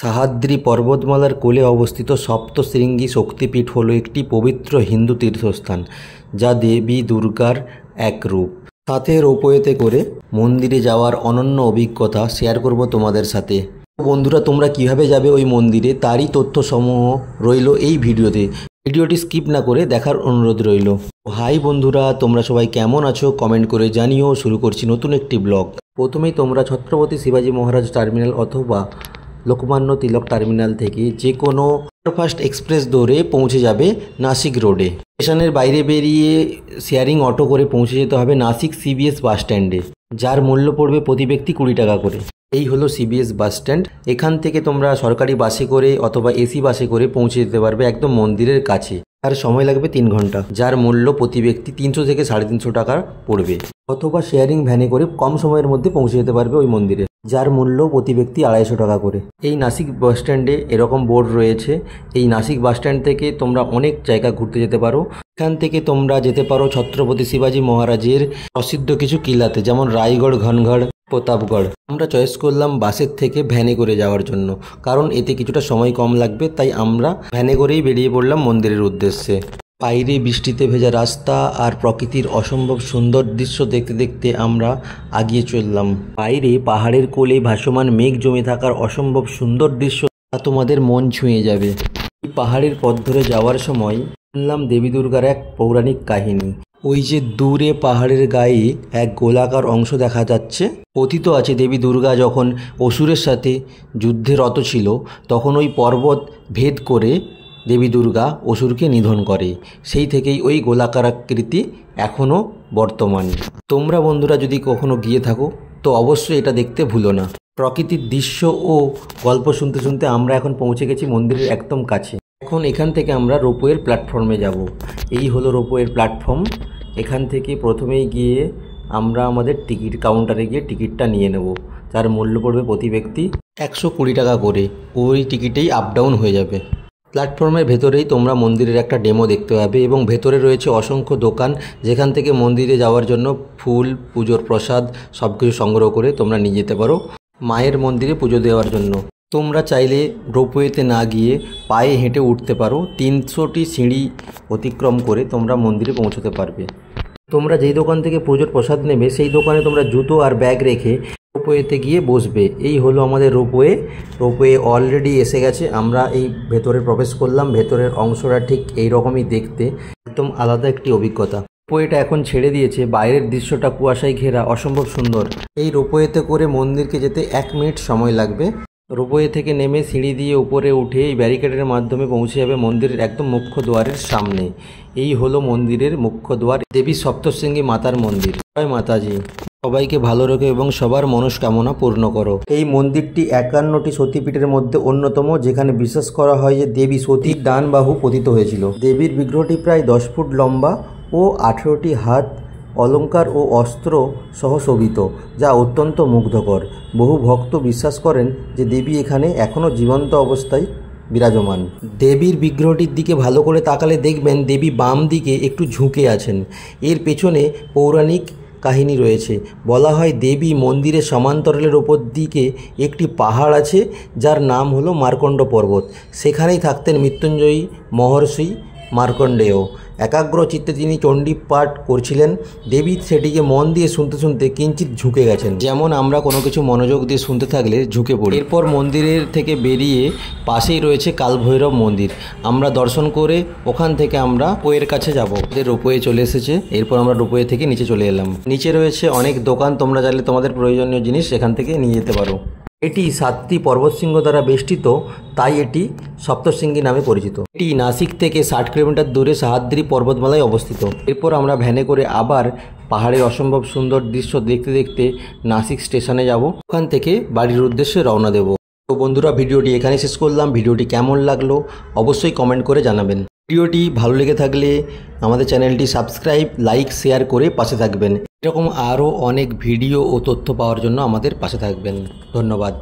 সাহাদ্রি পর্বতমালার কোলে অবস্থিত সপ্তশৃঙ্গী শক্তিপীঠ হল একটি পবিত্র হিন্দু তীর্থস্থান, যা দেবী দুর্গার এক রূপ। সাথে রোপওয়েতে করে মন্দিরে যাওয়ার অনন্য অভিজ্ঞতা শেয়ার করব তোমাদের সাথে। বন্ধুরা, তোমরা কিভাবে যাবে ওই মন্দিরে তারই তথ্যসমূহ রইল এই ভিডিওতে। ভিডিওটি স্কিপ না করে দেখার অনুরোধ রইল। হাই বন্ধুরা, তোমরা সবাই কেমন আছো কমেন্ট করে জানিও। শুরু করছি নতুন একটি ব্লগ। প্রথমেই তোমরা ছত্রপতি শিবাজি মহারাজ টার্মিনাল অথবা লোকমান্য তিলক টার্মিনাল থেকে যে কোনো সুপারফাস্ট এক্সপ্রেস ধরে পৌঁছে যাবে নাসিক রোডে। স্টেশনের বাইরে বেরিয়ে শেয়ারিং অটো করে পৌঁছে যেতে হবে নাসিক সিবিএস বাস স্ট্যান্ডে, যার মূল্য পড়বে প্রতি ব্যক্তি 20 টাকা করে। এই হলো সিবিএস বাস স্ট্যান্ড। এখান থেকে তোমরা সরকারি বাসে করে অথবা এসি বাসে করে পৌঁছে যেতে পারবে একদম মন্দিরের কাছে। আর সময় লাগবে 3 ঘন্টা, যার মূল্য প্রতি ব্যক্তি 300 থেকে 350 টাকা পড়বে। অথবা শেয়ারিং ভ্যানে করে কম সময়ের মধ্যে পৌঁছে যেতে পারবে ওই মন্দিরে, যার মূল্য প্রতি ব্যক্তি 250 টাকা করে। এই নাসিক বাস স্ট্যান্ডে এরকম বোর্ড রয়েছে। এই নাসিক বাস স্ট্যান্ড থেকে তোমরা অনেক জায়গা ঘুরতে যেতে পারো। এখান থেকে তোমরা যেতে পারো ছত্রপতি শিবাজি মহারাজের প্রসিদ্ধ কিছু কিলাতে, যেমন রায়গড়, ঘনগড়, প্রতাপগড়। আমরা চয়েস করলাম বাসের থেকে ভ্যানে করে যাওয়ার জন্য, কারণ এতে কিছুটা সময় কম লাগবে। তাই আমরা ভ্যানে করেই বেরিয়ে পড়লাম মন্দিরের উদ্দেশ্যে। বাইরে বৃষ্টিতে ভেজা রাস্তা আর প্রকৃতির অসম্ভব সুন্দর দৃশ্য দেখতে দেখতে আমরা আগিয়ে চললাম। বাইরে পাহাড়ের কোলে ভাসমান মেঘ জমে থাকার অসম্ভব সুন্দর দৃশ্য তোমাদের মন ছুঁয়ে যাবে। এই পাহাড়ের পথ ধরে যাওয়ার সময় শুনলাম দেবী দুর্গার এক পৌরাণিক কাহিনী। ওই যে দূরে পাহাড়ের গায়ে এক গোলাকার অংশ দেখা যাচ্ছে, কথিত আছে দেবী দুর্গা যখন অসুরের সাথে যুদ্ধে রত ছিল, তখন ওই পর্বত ভেদ করে দেবী দুর্গা অসুরকে নিধন করে। সেই থেকেই ওই গোলাকার আকৃতি এখনও বর্তমান। তোমরা বন্ধুরা যদি কখনো গিয়ে থাকো তো অবশ্যই এটা দেখতে ভুলো না। প্রকৃতির দৃশ্য ও গল্প শুনতে শুনতে আমরা এখন পৌঁছে গেছি মন্দিরের একদম কাছে। এখন এখান থেকে আমরা রোপওয়ের প্ল্যাটফর্মে যাব। এই হলো রোপওয়ের প্ল্যাটফর্ম। এখান থেকে প্রথমেই গিয়ে আমরা আমাদের টিকিট কাউন্টারে গিয়ে টিকিটটা নিয়ে নেব, যার মূল্য পড়বে প্রতি ব্যক্তি 120 টাকা করে। ওই টিকিটেই আপ ডাউন হয়ে যাবে। প্ল্যাটফর্মের ভেতরেই তোমরা মন্দিরের একটা ডেমো দেখতে পাবে এবং ভেতরে রয়েছে অসংখ্য দোকান, যেখান থেকে মন্দিরে যাওয়ার জন্য ফুল, পুজোর প্রসাদ সব কিছু সংগ্রহ করে তোমরা নিয়ে যেতে পারো মায়ের মন্দিরে পুজো দেওয়ার জন্য। তোমরা চাইলে রোপওয়েতে না গিয়ে পায়ে হেঁটে উঠতে পারো। 300টি সিঁড়ি অতিক্রম করে তোমরা মন্দিরে পৌঁছতে পারবে। তোমরা যেই দোকান থেকে পুজোর প্রসাদ নেবে সেই দোকানে তোমরা জুতো আর ব্যাগ রেখে রোপওয়েতে গিয়ে বসবে। এই হলো আমাদের রোপওয়ে। রোপওয়ে অলরেডি এসে গেছে। আমরা এই ভেতরে প্রবেশ করলাম। ভেতরের অংশটা ঠিক এই রকমই দেখতে, একদম আলাদা একটি অভিজ্ঞতা। রোপওয়েটা এখন ছেড়ে দিয়েছে। বাইরের দৃশ্যটা কুয়াশায় ঘেরা, অসম্ভব সুন্দর। এই রোপওয়েতে করে মন্দিরকে যেতে 1 মিনিট সময় লাগবে। রোপওয়ে থেকে নেমে সিঁড়ি দিয়ে উপরে উঠে এই ব্যারিকেডের মাধ্যমে পৌঁছে যাবে মন্দিরের একদম মুখ্য দ্বারের সামনে। এই হলো মন্দিরের মুখ্য দ্বার, দেবী সপ্তশৃঙ্গী মাতার মন্দির। জয় মাতাজি। সবাইকে ভালো রেখো এবং সবার মনস্কামনা পূর্ণ করো। এই মন্দিরটি 51টি সতীপীঠের মধ্যে অন্যতম, যেখানে বিশ্বাস করা হয় যে দেবী সতীর ডান বাহু পতিত হয়েছিল। দেবীর বিগ্রহটি প্রায় 10 ফুট লম্বা ও 18টি হাত অলঙ্কার ও অস্ত্র সহ শোভিত, যা অত্যন্ত মুগ্ধকর। বহু ভক্ত বিশ্বাস করেন যে দেবী এখানে এখনও জীবন্ত অবস্থায় বিরাজমান। দেবীর বিগ্রহটির দিকে ভালো করে তাকালে দেখবেন দেবী বাম দিকে একটু ঝুঁকে আছেন। এর পেছনে পৌরাণিক কাহিনী রয়েছে। বলা হয় দেবী মন্দিরের সমান্তরালের ওপর দিকে একটি পাহাড় আছে, যার নাম হলো মার্কণ্ড পর্বত। সেখানেই থাকতেন মৃত্যুঞ্জয়ী মহর্ষি মার্কণ্ডেয়। একাগ্র চিত্তে তিনি চণ্ডী পাঠ করছিলেন। দেবী সেটিকে মন দিয়ে শুনতে শুনতে কিঞ্চিত ঝুঁকে গেছেন, যেমন আমরা কোনো কিছু মনোযোগ দিয়ে শুনতে থাকলে ঝুঁকে পড়ি। এরপর মন্দিরের থেকে বেরিয়ে পাশেই রয়েছে কালভৈরব মন্দির। আমরা দর্শন করে ওখান থেকে আমরা রোপওয়ের কাছে যাব। রোপওয়ে চলে এসেছে। এরপর আমরা রোপওয়ে থেকে নিচে চলে এলাম। নিচে রয়েছে অনেক দোকান। তোমরা চাইলে তোমাদের প্রয়োজনীয় জিনিস এখান থেকে নিয়ে যেতে পারো। এটি 7টি পর্বতশৃঙ্গ দ্বারা বেষ্টিত, তাই এটি সপ্তশৃঙ্গী নামে পরিচিত। এটি নাসিক থেকে 60 কিলোমিটার দূরে সাহাদ্রি পর্বতমালায় অবস্থিত। এরপর আমরা ভ্যানে করে আবার পাহাড়ের অসম্ভব সুন্দর দৃশ্য দেখতে দেখতে নাসিক স্টেশনে যাব। ওখান থেকে বাড়ির উদ্দেশ্যে রওনা দেব। তো বন্ধুরা, ভিডিওটি এখানে শেষ করলাম। ভিডিওটি কেমন লাগলো অবশ্যই কমেন্ট করে জানাবেন। ভিডিওটি ভালো লেগে থাকলে আমাদের চ্যানেলটি সাবস্ক্রাইব, লাইক, শেয়ার করে পাশে থাকবেন। এরকম আরও অনেক ভিডিও ও তথ্য পাওয়ার জন্য আমাদের পাশে থাকবেন। ধন্যবাদ।